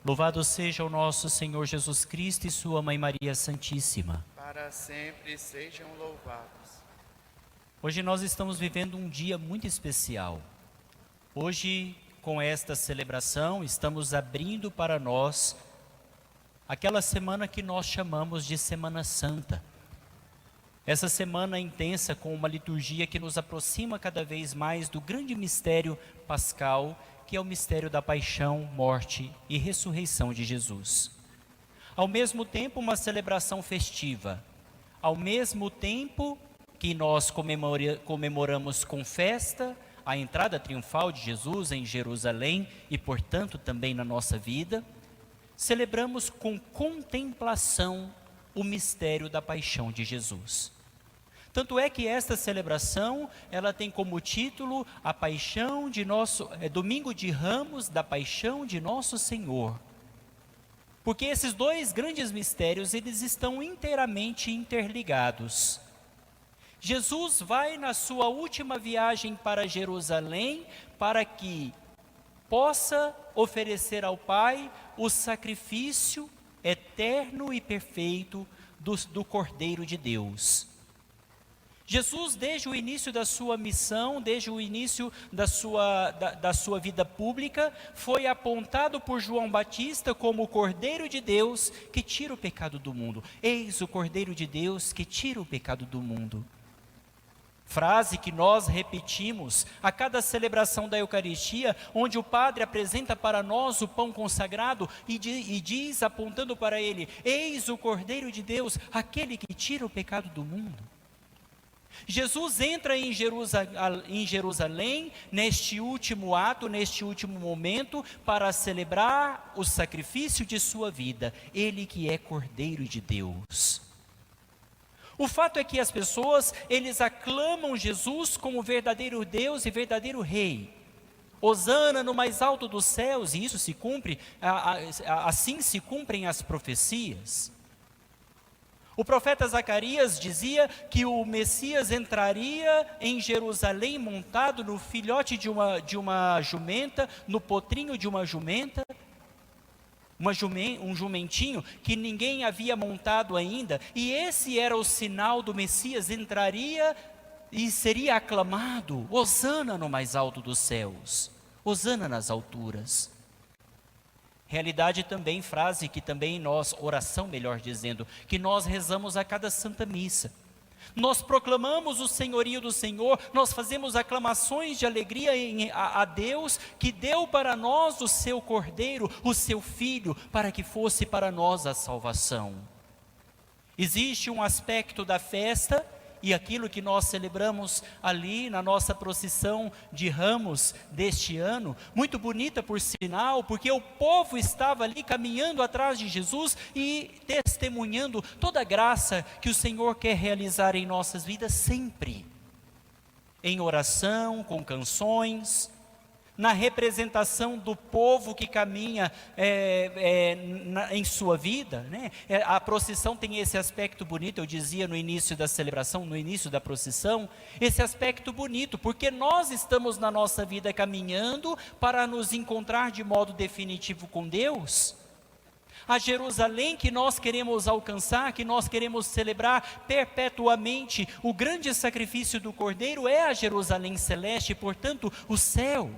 Louvado seja o nosso Senhor Jesus Cristo e sua Mãe Maria Santíssima. Para sempre sejam louvados. Hoje nós estamos vivendo um dia muito especial. Hoje, com esta celebração, estamos abrindo para nós aquela semana que nós chamamos de Semana Santa. Essa semana intensa com uma liturgia que nos aproxima cada vez mais do grande mistério pascal, que é o mistério da paixão, morte e ressurreição de Jesus. Ao mesmo tempo, uma celebração festiva. Ao mesmo tempo que nós comemoramos com festa a entrada triunfal de Jesus em Jerusalém e, portanto, também na nossa vida, celebramos com contemplação o mistério da paixão de Jesus. Tanto é que esta celebração, ela tem como título a paixão de Domingo de Ramos da Paixão de Nosso Senhor. Porque esses dois grandes mistérios, eles estão inteiramente interligados. Jesus vai na sua última viagem para Jerusalém para que possa oferecer ao Pai o sacrifício eterno e perfeito do Cordeiro de Deus. Jesus, desde o início da sua missão, desde o início da sua vida pública, foi apontado por João Batista como o Cordeiro de Deus que tira o pecado do mundo. Eis o Cordeiro de Deus que tira o pecado do mundo. Frase que nós repetimos a cada celebração da Eucaristia, onde o Padre apresenta para nós o pão consagrado e diz, apontando para ele: eis o Cordeiro de Deus, aquele que tira o pecado do mundo. Jesus entra em Jerusalém neste último ato, neste último momento, para celebrar o sacrifício de sua vida, ele que é Cordeiro de Deus. O fato é que as pessoas, eles aclamam Jesus como verdadeiro Deus e verdadeiro Rei. Hosana no mais alto dos céus, e isso se cumpre, assim se cumprem as profecias. O profeta Zacarias dizia que o Messias entraria em Jerusalém montado no filhote de uma jumenta, no potrinho de uma jumenta, um jumentinho que ninguém havia montado ainda, e esse era o sinal do Messias, entraria e seria aclamado: Hosana no mais alto dos céus, Hosana nas alturas. Realidade também, frase que também oração melhor dizendo, que nós rezamos a cada Santa Missa. Nós proclamamos o senhorio do Senhor, nós fazemos aclamações de alegria a Deus, que deu para nós o seu Cordeiro, o seu Filho, para que fosse para nós a salvação. Existe um aspecto da festa, e aquilo que nós celebramos ali na nossa procissão de ramos deste ano, muito bonita por sinal, porque o povo estava ali caminhando atrás de Jesus e testemunhando toda a graça que o Senhor quer realizar em nossas vidas sempre. Em oração, com canções, na representação do povo que caminha em sua vida, né? A procissão tem esse aspecto bonito, eu dizia no início da celebração, no início da procissão, esse aspecto bonito, porque nós estamos na nossa vida caminhando para nos encontrar de modo definitivo com Deus. A Jerusalém que nós queremos alcançar, que nós queremos celebrar perpetuamente, o grande sacrifício do Cordeiro é a Jerusalém celeste, portanto, o céu.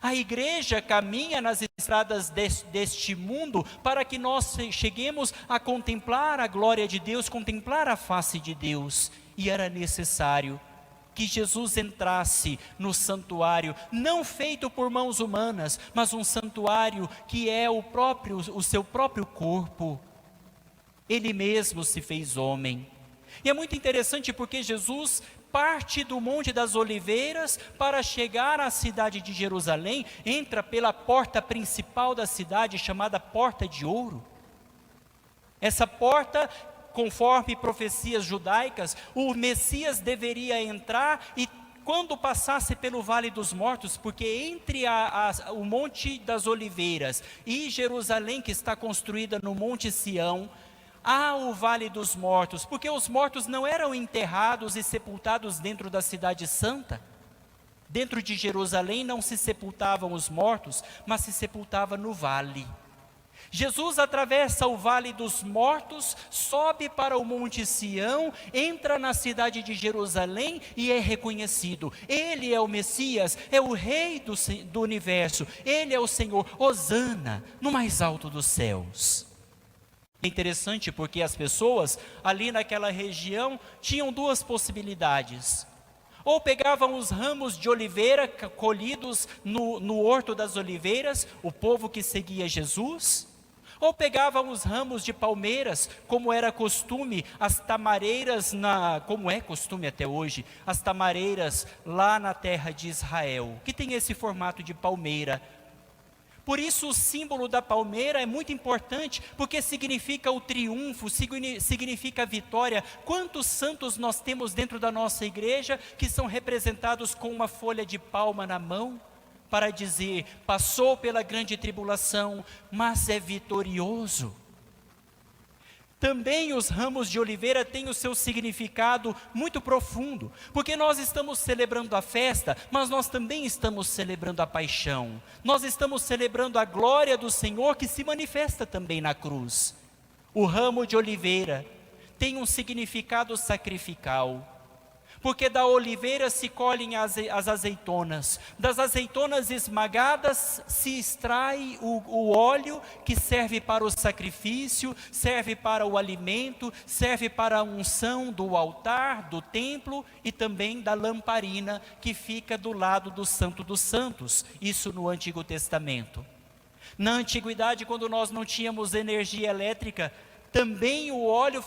A igreja caminha nas estradas deste mundo para que nós cheguemos a contemplar a glória de Deus, contemplar a face de Deus. E era necessário que Jesus entrasse no santuário, não feito por mãos humanas, mas um santuário que é o seu próprio corpo. Ele mesmo se fez homem. E é muito interessante porque Jesus parte do Monte das Oliveiras para chegar à cidade de Jerusalém, entra pela porta principal da cidade, chamada Porta de Ouro. Essa porta, conforme profecias judaicas, o Messias deveria entrar e quando passasse pelo Vale dos Mortos, porque entre o Monte das Oliveiras e Jerusalém, que está construída no Monte Sião, há o Vale dos Mortos, porque os mortos não eram enterrados e sepultados dentro da cidade santa, Dentro de Jerusalém não se sepultavam os mortos, mas se sepultava no vale. Jesus atravessa o vale dos mortos, sobe para o Monte Sião, entra na cidade de Jerusalém e é reconhecido. Ele é o Messias, é o Rei do universo, Ele é o Senhor. Hosana, no mais alto dos céus. É interessante porque as pessoas ali naquela região tinham duas possibilidades. Ou pegavam os ramos de oliveira colhidos no Horto das Oliveiras, o povo que seguia Jesus, ou pegavam os ramos de palmeiras, como era costume, as tamareiras, como é costume até hoje, as tamareiras lá na terra de Israel, que tem esse formato de palmeira. Por isso o símbolo da palmeira é muito importante, porque significa o triunfo, significa a vitória. Quantos santos nós temos dentro da nossa igreja que são representados com uma folha de palma na mão, para dizer, passou pela grande tribulação, mas é vitorioso. Também os ramos de oliveira têm o seu significado muito profundo, porque nós estamos celebrando a festa, mas nós também estamos celebrando a paixão. Nós estamos celebrando a glória do Senhor que se manifesta também na cruz. O ramo de oliveira tem um significado sacrificial, porque da oliveira se colhem as azeitonas, das azeitonas esmagadas se extrai o óleo que serve para o sacrifício, serve para o alimento, serve para a unção do altar, do templo e também da lamparina que fica do lado do Santo dos Santos, isso no Antigo Testamento. Na Antiguidade, quando nós não tínhamos energia elétrica, também o óleo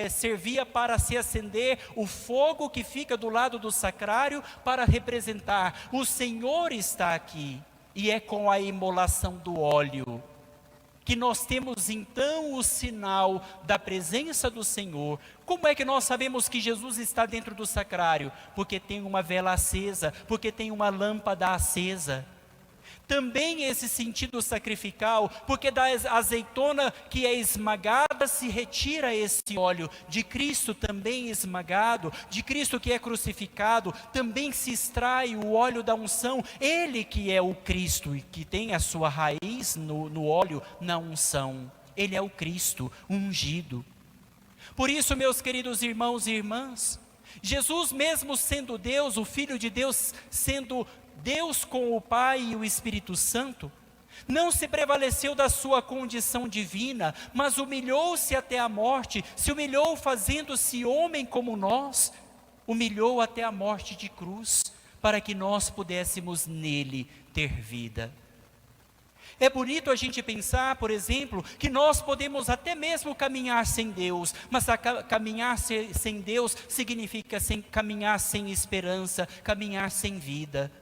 servia para se acender o fogo que fica do lado do sacrário, para representar, o Senhor está aqui. E é com a imolação do óleo que nós temos então o sinal da presença do Senhor. Como é que nós sabemos que Jesus está dentro do sacrário? Porque tem uma vela acesa, porque tem uma lâmpada acesa. Também esse sentido sacrificial, porque da azeitona que é esmagada se retira esse óleo, de Cristo também esmagado, de Cristo que é crucificado, também se extrai o óleo da unção, Ele que é o Cristo e que tem a sua raiz no óleo, na unção, Ele é o Cristo ungido. Por isso, meus queridos irmãos e irmãs, Jesus mesmo sendo Deus, o Filho de Deus sendo Deus com o Pai e o Espírito Santo, não se prevaleceu da sua condição divina, mas humilhou-se até a morte, se humilhou fazendo-se homem como nós, humilhou até a morte de cruz, para que nós pudéssemos nele ter vida. É bonito a gente pensar, por exemplo, que nós podemos até mesmo caminhar sem Deus, mas caminhar sem Deus significa caminhar sem esperança, caminhar sem vida.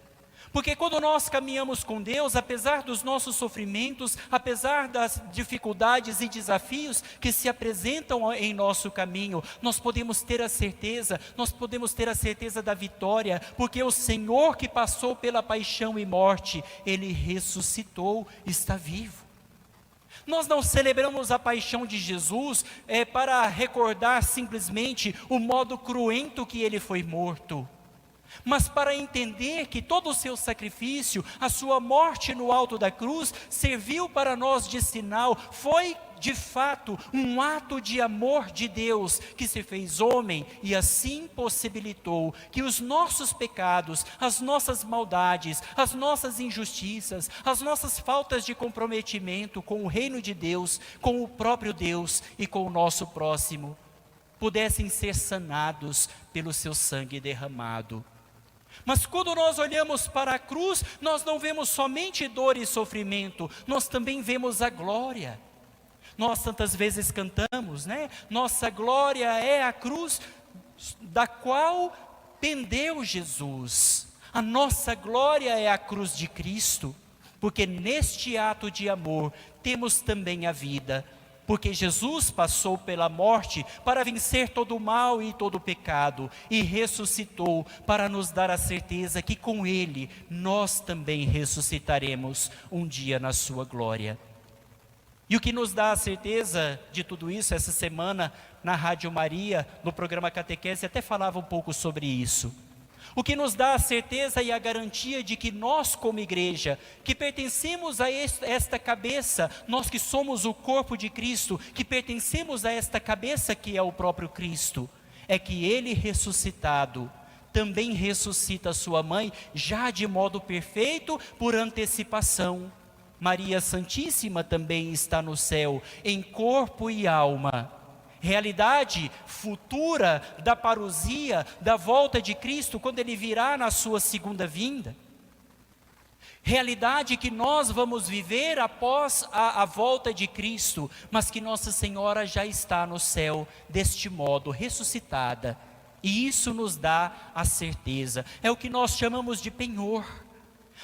Porque quando nós caminhamos com Deus, apesar dos nossos sofrimentos, apesar das dificuldades e desafios que se apresentam em nosso caminho, nós podemos ter a certeza da vitória, porque o Senhor que passou pela paixão e morte, Ele ressuscitou, está vivo. Nós não celebramos a paixão de Jesus para recordar simplesmente o modo cruento que Ele foi morto, mas para entender que todo o seu sacrifício, a sua morte no alto da cruz, serviu para nós de sinal, foi de fato um ato de amor de Deus, que se fez homem e assim possibilitou que os nossos pecados, as nossas maldades, as nossas injustiças, as nossas faltas de comprometimento com o reino de Deus, com o próprio Deus e com o nosso próximo, pudessem ser sanados pelo seu sangue derramado. Mas quando nós olhamos para a cruz, nós não vemos somente dor e sofrimento, nós também vemos a glória. Nós tantas vezes cantamos, né? Nossa glória é a cruz da qual pendeu Jesus. A nossa glória é a cruz de Cristo, porque neste ato de amor temos também a vida. Porque Jesus passou pela morte para vencer todo o mal e todo o pecado, e ressuscitou para nos dar a certeza que com Ele nós também ressuscitaremos um dia na sua glória. E o que nos dá a certeza de tudo isso, essa semana na Rádio Maria, no programa Catequese, até falava um pouco sobre isso. O que nos dá a certeza e a garantia de que nós, como igreja, que pertencemos a esta cabeça, nós que somos o corpo de Cristo, que pertencemos a esta cabeça que é o próprio Cristo, é que Ele ressuscitado, também ressuscita sua mãe, já de modo perfeito, por antecipação. Maria Santíssima também está no céu, em corpo e alma. Realidade futura da parousia, da volta de Cristo, quando Ele virá na sua segunda vinda. Realidade que nós vamos viver após a volta de Cristo, mas que Nossa Senhora já está no céu, deste modo, ressuscitada. E isso nos dá a certeza, é o que nós chamamos de penhor.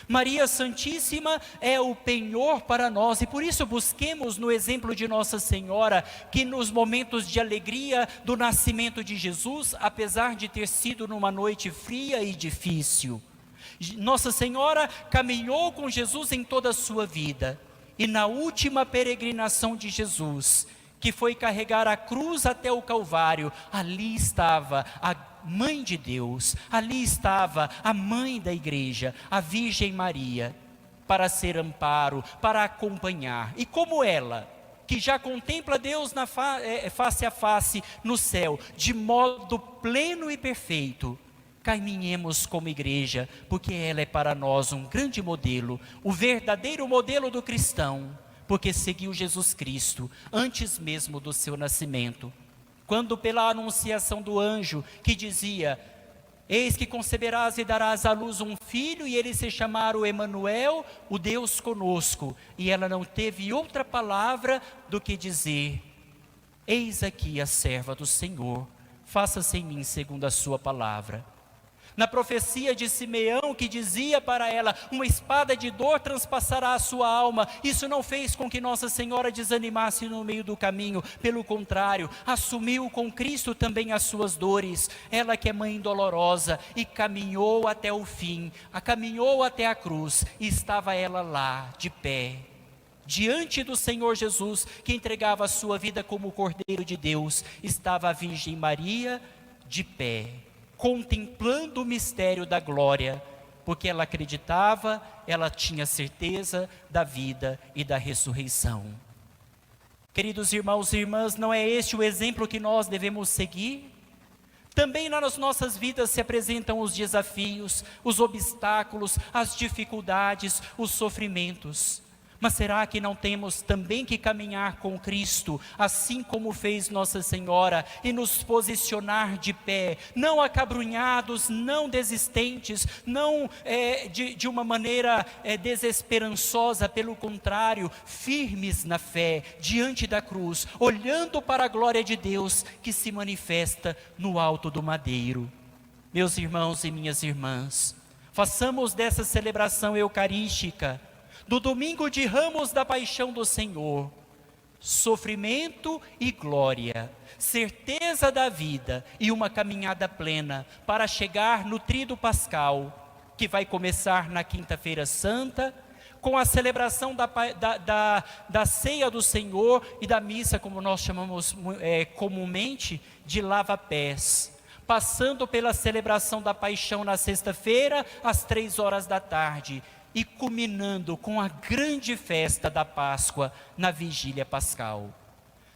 Maria Santíssima é o penhor para nós, e por isso busquemos no exemplo de Nossa Senhora, que nos momentos de alegria do nascimento de Jesus, apesar de ter sido numa noite fria e difícil, Nossa Senhora caminhou com Jesus em toda a sua vida, e na última peregrinação de Jesus, que foi carregar a cruz até o Calvário, ali estava a Mãe de Deus, ali estava a Mãe da Igreja, a Virgem Maria, para ser amparo, para acompanhar. E como ela, que já contempla Deus face a face no céu, de modo pleno e perfeito, caminhemos como igreja, porque ela é para nós um grande modelo, o verdadeiro modelo do cristão, porque seguiu Jesus Cristo antes mesmo do seu nascimento. Quando pela anunciação do anjo que dizia: eis que conceberás e darás à luz um filho, e ele se chamará o Emanuel, o Deus conosco. E ela não teve outra palavra do que dizer: eis aqui a serva do Senhor, faça-se em mim segundo a sua palavra. Na profecia de Simeão, que dizia para ela: uma espada de dor transpassará a sua alma, isso não fez com que Nossa Senhora desanimasse no meio do caminho, pelo contrário, assumiu com Cristo também as suas dores, ela que é mãe dolorosa, e caminhou até o fim, caminhou até a cruz, e estava ela lá, de pé, diante do Senhor Jesus, que entregava a sua vida como Cordeiro de Deus, estava a Virgem Maria, de pé, contemplando o mistério da glória, porque ela acreditava, ela tinha certeza da vida e da ressurreição. Queridos irmãos e irmãs, não é este o exemplo que nós devemos seguir? Também nas nossas vidas se apresentam os desafios, os obstáculos, as dificuldades, os sofrimentos. Mas será que não temos também que caminhar com Cristo, assim como fez Nossa Senhora, e nos posicionar de pé, não acabrunhados, não desistentes, não de uma maneira desesperançosa, pelo contrário, firmes na fé, diante da cruz, olhando para a glória de Deus que se manifesta no alto do madeiro. Meus irmãos e minhas irmãs, façamos dessa celebração eucarística, do domingo de Ramos da Paixão do Senhor, sofrimento e glória, certeza da vida e uma caminhada plena para chegar no tríduo pascal, que vai começar na quinta-feira santa, com a celebração da ceia do Senhor e da missa, como nós chamamos comumente, de lava-pés, passando pela celebração da paixão na sexta-feira, às 3 horas da tarde, e culminando com a grande festa da Páscoa na vigília pascal.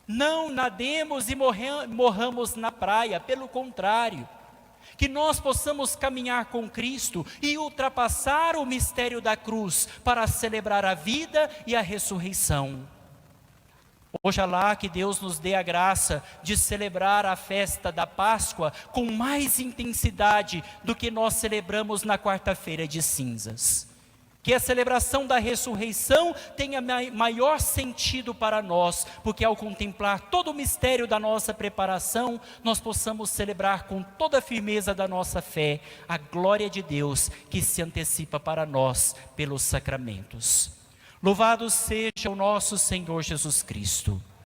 Não nademos e morramos na praia, pelo contrário, que nós possamos caminhar com Cristo e ultrapassar o mistério da cruz para celebrar a vida e a ressurreição. Oxalá que Deus nos dê a graça de celebrar a festa da Páscoa com mais intensidade do que nós celebramos na quarta-feira de cinzas. Que a celebração da ressurreição tenha maior sentido para nós, porque ao contemplar todo o mistério da nossa preparação, nós possamos celebrar com toda a firmeza da nossa fé a glória de Deus que se antecipa para nós pelos sacramentos. Louvado seja o nosso Senhor Jesus Cristo.